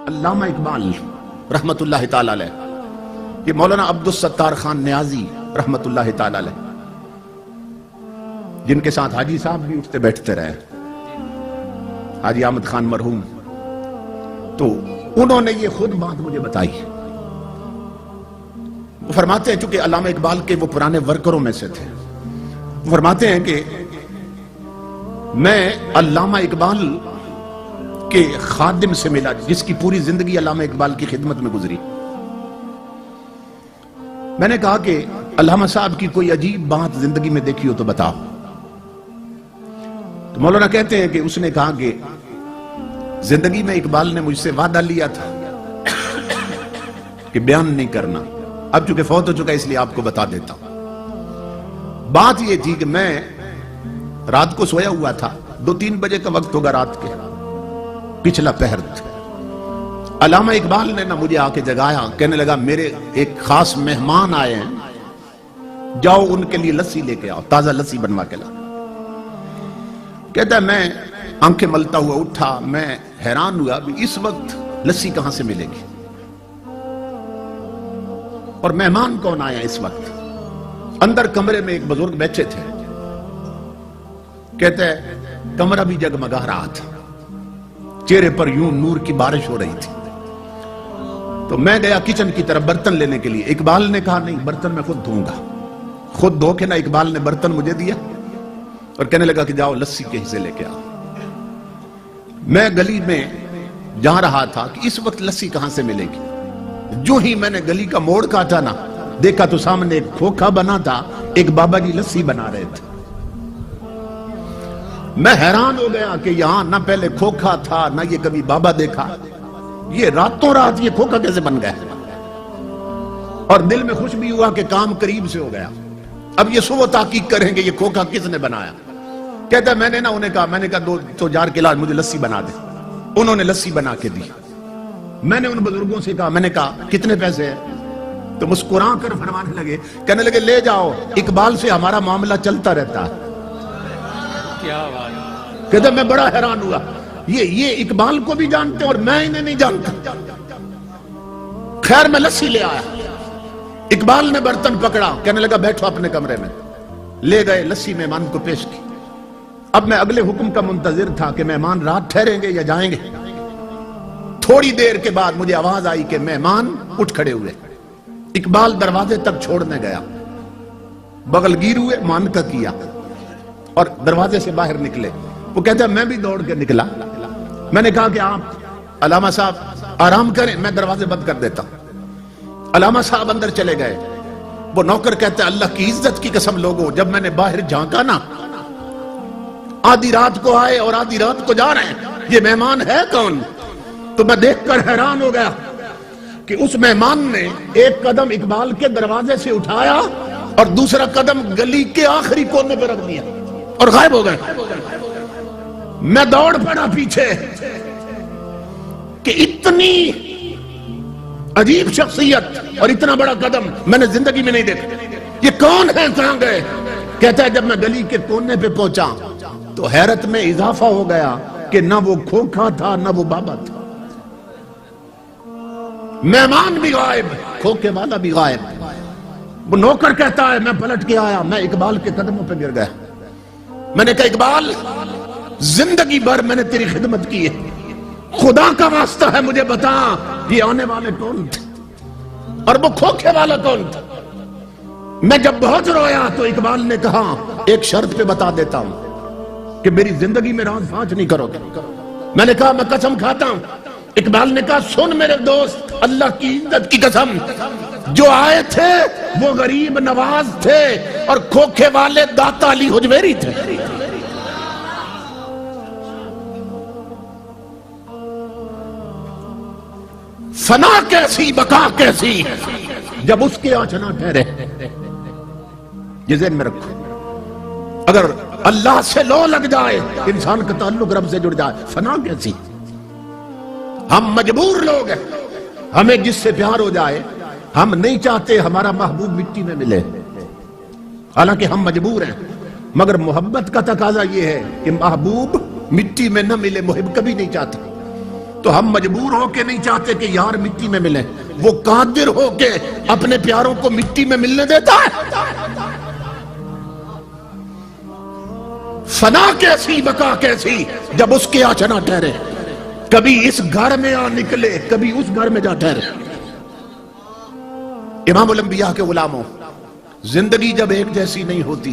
علامہ اقبال رحمت اللہ تعالی علیہ، یہ مولانا عبدالستار خان نیازی رحمت اللہ تعالی علیہ، جن کے ساتھ حاجی صاحب بھی اٹھتے بیٹھتے رہے، حاجی احمد خان مرحوم، تو انہوں نے یہ خود بات مجھے بتائی۔ وہ فرماتے ہیں، چونکہ علامہ اقبال کے وہ پرانے ورکروں میں سے تھے، وہ فرماتے ہیں کہ میں علامہ اقبال کے خادم سے ملا جس کی پوری زندگی علامہ اقبال کی خدمت میں گزری۔ میں نے کہا کہ علامہ صاحب کی کوئی عجیب بات زندگی میں دیکھی ہو تو بتاؤ۔ تو مولانا کہتے ہیں کہ اس نے کہا کہ زندگی میں اقبال نے مجھ سے وعدہ لیا تھا کہ بیان نہیں کرنا، اب چونکہ فوت ہو چکا اس لیے آپ کو بتا دیتا ہوں۔ بات یہ تھی کہ میں رات کو سویا ہوا تھا، 2-3 بجے کا وقت ہوگا رات کے، پچھلا پہر تھا۔ علامہ اقبال نے نہ مجھے آ کے جگایا، کہنے لگا میرے ایک خاص مہمان آئے ہیں، جاؤ ان کے لیے لسی لے کے آؤ، تازہ لسی بنوا کے لا۔ کہتا ہے میں آنکھیں ملتا ہوا اٹھا، میں حیران ہوا بھی اس وقت لسی کہاں سے ملے گی، اور مہمان کون آیا اس وقت۔ اندر کمرے میں ایک بزرگ بیٹھے تھے، کہتے ہیں کمرہ بھی جگمگا رہا تھا، چہرے پر یوں نور کی بارش ہو رہی تھی۔ تو میں گیا کچن کی طرف برتن لینے کے لیے، اقبال نے کہا نہیں برتن میں خود دھوں گا، خود دھو کے نہ اقبال نے برتن مجھے دیا اور کہنے لگا کہ جاؤ لسی کے حصے لے کے آؤ۔ میں گلی میں جا رہا تھا کہ اس وقت لسی کہاں سے ملے گی، جو ہی میں نے گلی کا موڑ کاٹا نا، دیکھا تو سامنے ایک کھوکھا بنا تھا، ایک بابا جی لسی بنا رہے تھے۔ میں حیران ہو گیا کہ یہاں نہ پہلے کھوکھا تھا نہ یہ کبھی بابا دیکھا، یہ راتوں رات یہ کھوکھا کیسے بن گیا، اور دل میں خوش بھی ہوا کہ کام قریب سے ہو گیا۔ اب یہ سو تحقیق کریں گے یہ کھوکھا کس نے بنایا۔ کہتا ہے میں نے نہ انہیں کہا، میں نے کہا 2 جار کے علاج مجھے لسی بنا دے، انہوں نے لسی بنا کے دی۔ میں نے ان بزرگوں سے کہا، میں نے کہا کتنے پیسے ہیں، تو مسکرا کر فرمانے لگے، کہنے لگے لے جاؤ، اقبال سے ہمارا معاملہ چلتا رہتا ہے۔ کہتا میں بڑا حیران ہوا، یہ اقبال کو بھی جانتے اور میں انہیں نہیں جانتا۔ خیر میں لسی لے آیا، اقبال نے برتن پکڑا، کہنے لگا بیٹھو اپنے کمرے میں، لے گئے لسی مہمان کو پیش کی۔ اب میں اگلے حکم کا منتظر تھا کہ مہمان رات ٹھہریں گے یا جائیں گے۔ تھوڑی دیر کے بعد مجھے آواز آئی کہ مہمان اٹھ کھڑے ہوئے۔ اقبال دروازے تک چھوڑنے گیا، بغل گیر ہوئے، مان کا کیا اور دروازے سے باہر نکلے۔ وہ کہتا ہے میں بھی دوڑ کے نکلا، میں نے کہا کہ آپ علامہ صاحب آرام کریں، میں دروازے بند کر دیتا ہوں۔ علامہ صاحب اندر چلے گئے۔ وہ نوکر کہتا ہے اللہ کی عزت کی قسم لوگوں، جب میں نے باہر جھانکا نا، آدھی رات کو آئے اور آدھی رات کو جا رہے ہیں، یہ مہمان ہے کون؟ تو میں دیکھ کر حیران ہو گیا کہ اس مہمان نے ایک قدم اقبال کے دروازے سے اٹھایا اور دوسرا قدم گلی کے آخری کونے پہ رکھ دیا اور غائب ہو گئے۔ میں دوڑ پڑا پیچھے کہ اتنی عجیب شخصیت اور اتنا بڑا قدم میں نے زندگی میں نہیں دیکھا، یہ کون ہے، کہاں گئے؟ کہتا ہے جب میں گلی کے کونے پہ پہنچا تو حیرت میں اضافہ ہو گیا کہ نہ وہ کھوکھا تھا نہ وہ بابا تھا، مہمان بھی غائب، کھوکھے والا بھی غائب۔ وہ نوکر کہتا ہے میں پلٹ کے آیا، میں اقبال کے قدموں پہ گر گیا۔ میں نے کہا اقبال زندگی بھر میں نے تیری خدمت کی ہے، خدا کا واسطہ ہے مجھے بتا یہ آنے والے کون تھے اور وہ کھوکھے والا کون تھا۔ میں جب بہت رویا تو اقبال نے کہا ایک شرط پہ بتا دیتا ہوں کہ میری زندگی میں راز فاش نہیں کرو گے۔ میں نے کہا میں قسم کھاتا ہوں۔ اقبال نے کہا سن میرے دوست، اللہ کی عزت کی قسم، جو آئے تھے وہ غریب نواز تھے اور کھوکھے والے داتا علی حجویری تھے۔ فنا کیسی بقا کیسی جب اس کے آنچ نہ ٹھہرے، یہ ذہن میں رکھو۔ اگر اللہ سے لو لگ جائے، انسان کا تعلق رب سے جڑ جائے، فنا کیسی۔ ہم مجبور لوگ ہیں، ہمیں جس سے پیار ہو جائے، ہم نہیں چاہتے ہمارا محبوب مٹی میں ملے، حالانکہ ہم مجبور ہیں، مگر محبت کا تقاضا یہ ہے کہ محبوب مٹی میں نہ ملے، محب کبھی نہیں چاہتا۔ تو ہم مجبور ہو کے نہیں چاہتے کہ یار مٹی میں ملیں، وہ قادر ہو کے اپنے پیاروں کو مٹی میں ملنے دیتا ہے۔ فنا کیسی بقا کیسی جب اس کے آچنا ٹھہرے، کبھی اس گھر میں آ نکلے کبھی اس گھر میں جا ٹھہرے۔ امام الانبیاء کے غلاموں، زندگی جب ایک جیسی نہیں ہوتی